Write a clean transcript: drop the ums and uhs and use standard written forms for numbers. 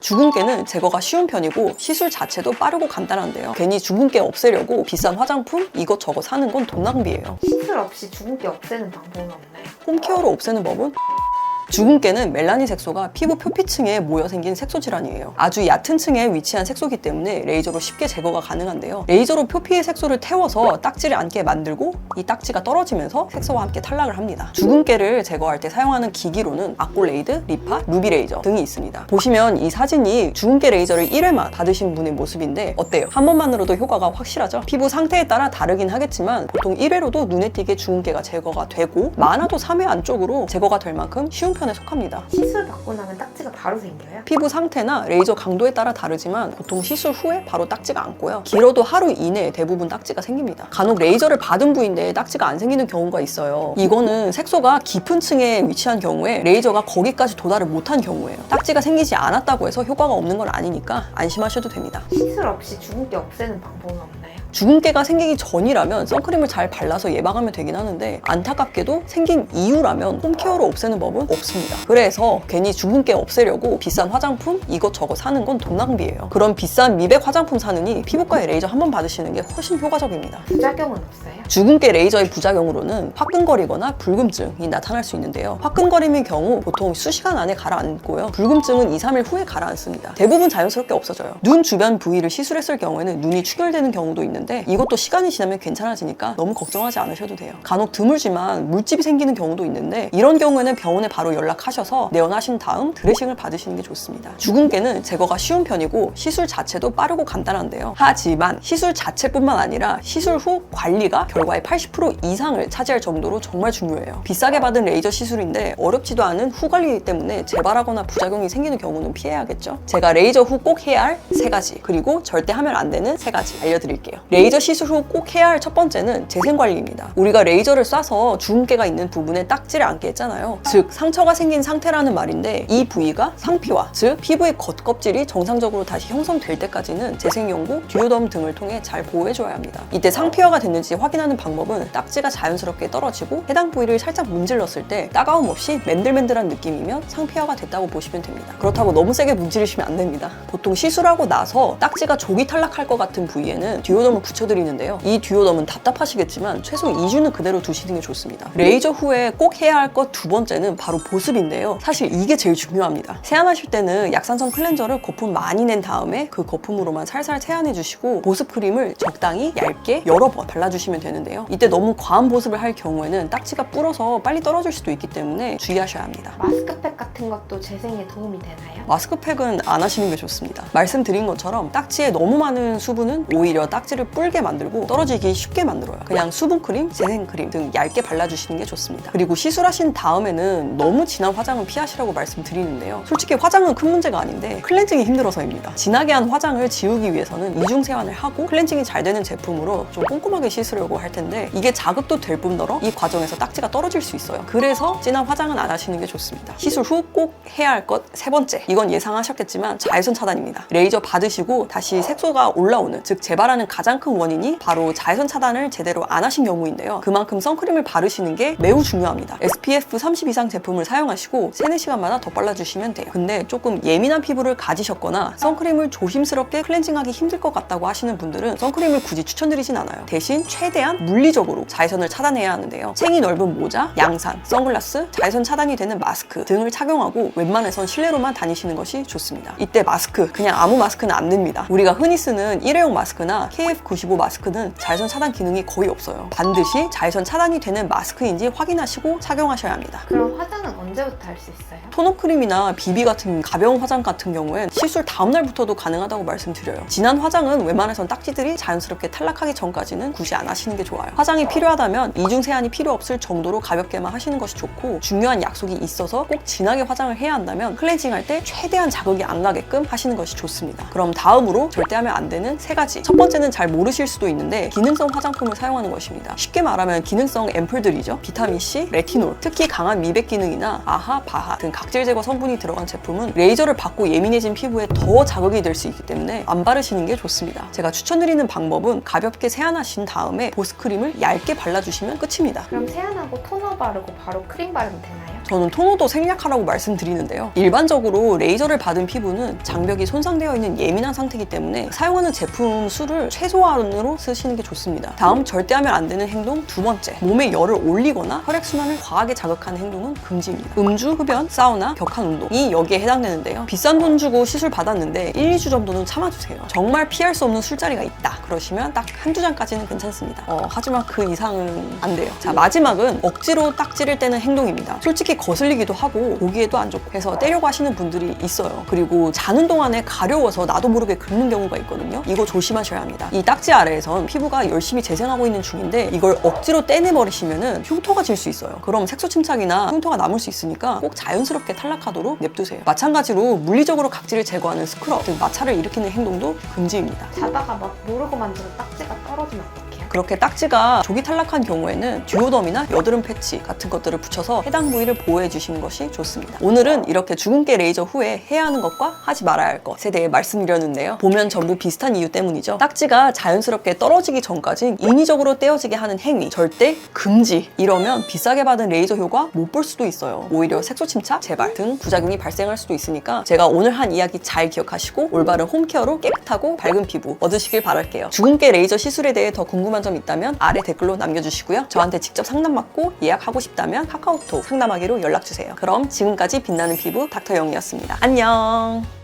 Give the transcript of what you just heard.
주근깨는 제거가 쉬운 편이고 시술 자체도 빠르고 간단한데요. 괜히 주근깨 없애려고 비싼 화장품 이것저것 사는 건 돈 낭비예요. 시술 없이 주근깨 없애는 방법은 없나요? 홈케어로 없애는 법은? 주근깨는 멜라닌 색소가 피부 표피층에 모여 생긴 색소 질환이에요. 아주 얕은 층에 위치한 색소기 때문에 레이저로 쉽게 제거가 가능한데요. 레이저로 표피의 색소를 태워서 딱지를 앉게 만들고 이 딱지가 떨어지면서 색소와 함께 탈락을 합니다. 주근깨를 제거할 때 사용하는 기기로는 아꼴레이드, 리파, 루비 레이저 등이 있습니다. 보시면 이 사진이 주근깨 레이저를 1회만 받으신 분의 모습인데 어때요? 한 번만으로도 효과가 확실하죠? 피부 상태에 따라 다르긴 하겠지만 보통 1회로도 눈에 띄게 주근깨가 제거가 되고 많아도 3회 안쪽으로 제거가 될 만큼 쉬운 편에 속합니다. 시술 받고 나면 딱지가 바로 생겨요? 피부 상태나 레이저 강도에 따라 다르지만 보통 시술 후에 바로 딱지가 앉고요. 길어도 하루 이내에 대부분 딱지가 생깁니다. 간혹 레이저를 받은 부위인데 딱지가 안 생기는 경우가 있어요. 이거는 색소가 깊은 층에 위치한 경우에 레이저가 거기까지 도달을 못한 경우예요. 딱지가 생기지 않았다고 해서 효과가 없는 건 아니니까 안심하셔도 됩니다. 시술 없이 주근깨 없애는 방법은 없나요? 주근깨가 생기기 전이라면 선크림을 잘 발라서 예방하면 되긴 하는데 안타깝게도 생긴 이후라면 홈케어로 없애는 법은 없습니다. 그래서 괜히 주근깨 없애려고 비싼 화장품 이것저것 사는 건 돈 낭비예요. 그럼 비싼 미백 화장품 사느니 피부과에 레이저 한 번 받으시는 게 훨씬 효과적입니다. 부작용은 없어요? 주근깨 레이저의 부작용으로는 화끈거리거나 붉음증이 나타날 수 있는데요. 화끈거림의 경우 보통 수시간 안에 가라앉고요. 붉음증은 2, 3일 후에 가라앉습니다. 대부분 자연스럽게 없어져요. 눈 주변 부위를 시술했을 경우에는 눈이 충혈되는 경우도 있는데 이것도 시간이 지나면 괜찮아지니까 너무 걱정하지 않으셔도 돼요. 간혹 드물지만 물집이 생기는 경우도 있는데 이런 경우에는 병원에 바로 연락하셔서 내원하신 다음 드레싱을 받으시는 게 좋습니다. 주근깨는 제거가 쉬운 편이고 시술 자체도 빠르고 간단한데요. 하지만 시술 자체뿐만 아니라 시술 후 관리가 결과의 80% 이상을 차지할 정도로 정말 중요해요. 비싸게 받은 레이저 시술인데 어렵지도 않은 후 관리 때문에 재발하거나 부작용이 생기는 경우는 피해야겠죠. 제가 레이저 후 꼭 해야 할 3가지 그리고 절대 하면 안 되는 3가지 알려드릴게요. 레이저 시술 후 꼭 해야 할 첫 번째는 재생 관리입니다. 우리가 레이저를 쏴서 주근깨가 있는 부분에 딱지를 앉게 했잖아요. 즉 상처가 생긴 상태라는 말인데 이 부위가 상피화, 즉 피부의 겉껍질이 정상적으로 다시 형성될 때까지는 재생연고, 듀오덤 등을 통해 잘 보호해줘야 합니다. 이때 상피화가 됐는지 확인하는 방법은 딱지가 자연스럽게 떨어지고 해당 부위를 살짝 문질렀을 때 따가움 없이 맨들맨들한 느낌이면 상피화가 됐다고 보시면 됩니다. 그렇다고 너무 세게 문지르시면 안 됩니다. 보통 시술하고 나서 딱지가 조기 탈락할 것 같은 부위에는 듀오덤을 붙여드리는데요. 이 듀오덤은 답답하시겠지만 최소 2주는 그대로 두시는 게 좋습니다. 레이저 후에 꼭 해야 할 것 두 번째는 바로 보습인데요. 사실 이게 제일 중요합니다. 세안하실 때는 약산성 클렌저를 거품 많이 낸 다음에 그 거품으로만 살살 세안해주시고 보습 크림을 적당히 얇게 여러 번 발라주시면 되는데요. 이때 너무 과한 보습을 할 경우에는 딱지가 불어서 빨리 떨어질 수도 있기 때문에 주의하셔야 합니다. 마스크팩 같은 것도 재생에 도움이 되나요? 마스크팩은 안 하시는 게 좋습니다. 말씀드린 것처럼 딱지에 너무 많은 수분은 오히려 딱지를 불게 만들고 떨어지기 쉽게 만들어요. 그냥 수분크림, 재생크림 등 얇게 발라주시는 게 좋습니다. 그리고 시술하신 다음에는 너무 진한 화장은 피하시라고 말씀드리는데요. 솔직히 화장은 큰 문제가 아닌데 클렌징이 힘들어서입니다. 진하게 한 화장을 지우기 위해서는 이중 세안을 하고 클렌징이 잘 되는 제품으로 좀 꼼꼼하게 씻으려고 할 텐데 이게 자극도 될 뿐더러 이 과정에서 딱지가 떨어질 수 있어요. 그래서 진한 화장은 안 하시는 게 좋습니다. 시술 후 꼭 해야 할 것 3번째, 이건 예상하셨겠지만 자외선 차단입니다. 레이저 받으시고 다시 색소가 올라오는, 즉 재발하는 가장 큰 원인이 바로 자외선 차단을 제대로 안 하신 경우인데요. 그만큼 선크림을 바르시는 게 매우 중요합니다. SPF 30 이상 제품을 사용하시고 3-4시간마다 더 발라주시면 돼요. 근데 조금 예민한 피부를 가지셨거나 선크림을 조심스럽게 클렌징하기 힘들 것 같다고 하시는 분들은 선크림을 굳이 추천드리진 않아요. 대신 최대한 물리적으로 자외선을 차단해야 하는데요. 챙이 넓은 모자, 양산, 선글라스, 자외선 차단이 되는 마스크 등을 착용하고 웬만해선 실내로만 다니시는 것이 좋습니다. 이때 마스크, 그냥 아무 마스크는 안 됩니다. 우리가 흔히 쓰는 일회용 마스크나 KF95 마스크는 자외선 차단 기능이 거의 없어요. 반드시 자외선 차단이 되는 마스크인지 확인하시고 착용하셔야 합니다. 그럼 화장은 언제부터 할 수 있어요? 토너크림이나 비비 같은 가벼운 화장 같은 경우엔 시술 다음날부터도 가능하다고 말씀드려요. 진한 화장은 웬만해선 딱지들이 자연스럽게 탈락하기 전까지는 굳이 안 하시는 게 좋아요. 화장이 필요하다면 이중 세안이 필요 없을 정도로 가볍게만 하시는 것이 좋고, 중요한 약속이 있어서 꼭 진하게 화장을 해야 한다면 클렌징할 때 최대한 자극이 안 가게끔 하시는 것이 좋습니다. 그럼 다음으로 절대 하면 안 되는 3가지. 첫 번째는 잘 모르실 수도 있는데 기능성 화장품을 사용하는 것입니다. 쉽게 말하면 기능성 앰플들이죠. 비타민C, 레티놀, 특히 강한 미백 기능이나 아하, 바하 등 각질 제거 성분이 들어간 제품은 레이저를 받고 예민해진 피부에 더 자극이 될 수 있기 때문에 안 바르시는 게 좋습니다. 제가 추천드리는 방법은 가볍게 세안하신 다음에 보습크림을 얇게 발라주시면 끝입니다. 그럼 세안하고 토너 바르고 바로 크림 바르면 되나요? 저는 토너도 생략하라고 말씀드리는데요. 일반적으로 레이저를 받은 피부는 장벽이 손상되어 있는 예민한 상태이기 때문에 사용하는 제품 수를 최소한으로 쓰시는 게 좋습니다. 다음 절대 하면 안 되는 행동 두 번째, 몸에 열을 올리거나 혈액순환을 과하게 자극하는 행동은 금지입니다. 음주, 흡연, 사우나, 격한 운동이 여기에 해당되는데요. 비싼 돈 주고 시술 받았는데 1, 2주 정도는 참아주세요. 정말 피할 수 없는 술자리가 있다 그러시면 딱 한두 잔까지는 괜찮습니다. 하지만 그 이상은 안 돼요. 자, 마지막은 억지로 딱지를 떼는 행동입니다. 솔직히 거슬리기도 하고 보기에도 안 좋고 해서 떼려고 하시는 분들이 있어요. 그리고 자는 동안에 가려워서 나도 모르게 긁는 경우가 있거든요. 이거 조심하셔야 합니다. 이 딱지 아래에선 피부가 열심히 재생하고 있는 중인데 이걸 억지로 떼내버리시면은 흉터가 질 수 있어요. 그럼 색소 침착이나 흉터가 남을 수 있으니까 꼭 자연스럽게 탈락하도록 냅두세요. 마찬가지로 물리적으로 각질을 제거하는 스크럽, 즉 마찰을 일으키는 행동도 금지입니다. 자다가 막 모르고 만져서 딱지가 떨어지면 어떡해요? 그렇게 딱지가 조기 탈락한 경우에는 듀오덤이나 여드름 패치 같은 것들을 붙여서 해당 부위를 보호해 주시는 것이 좋습니다. 오늘은 이렇게 주근깨 레이저 후에 해야 하는 것과 하지 말아야 할 것에 대해 말씀드렸는데요. 보면 전부 비슷한 이유 때문이죠. 딱지가 자연스럽게 떨어지기 전까지 인위적으로 떼어지게 하는 행위 절대 금지. 이러면 비싸게 받은 레이저 효과 못 볼 수도 있어요. 오히려 색소 침착, 재발 등 부작용이 발생할 수도 있으니까 제가 오늘 한 이야기 잘 기억하시고 올바른 홈케어로 깨끗하고 밝은 피부 얻으시길 바랄게요. 주근깨 레이저 시술에 대해 더 궁금한 점 있다면 아래 댓글로 남겨주시고요. 저한테 직접 상담 받고 예약하고 싶다면 카카오톡 상담하기로 연락주세요. 그럼 지금까지 빛나는 피부 닥터 영이었습니다. 안녕.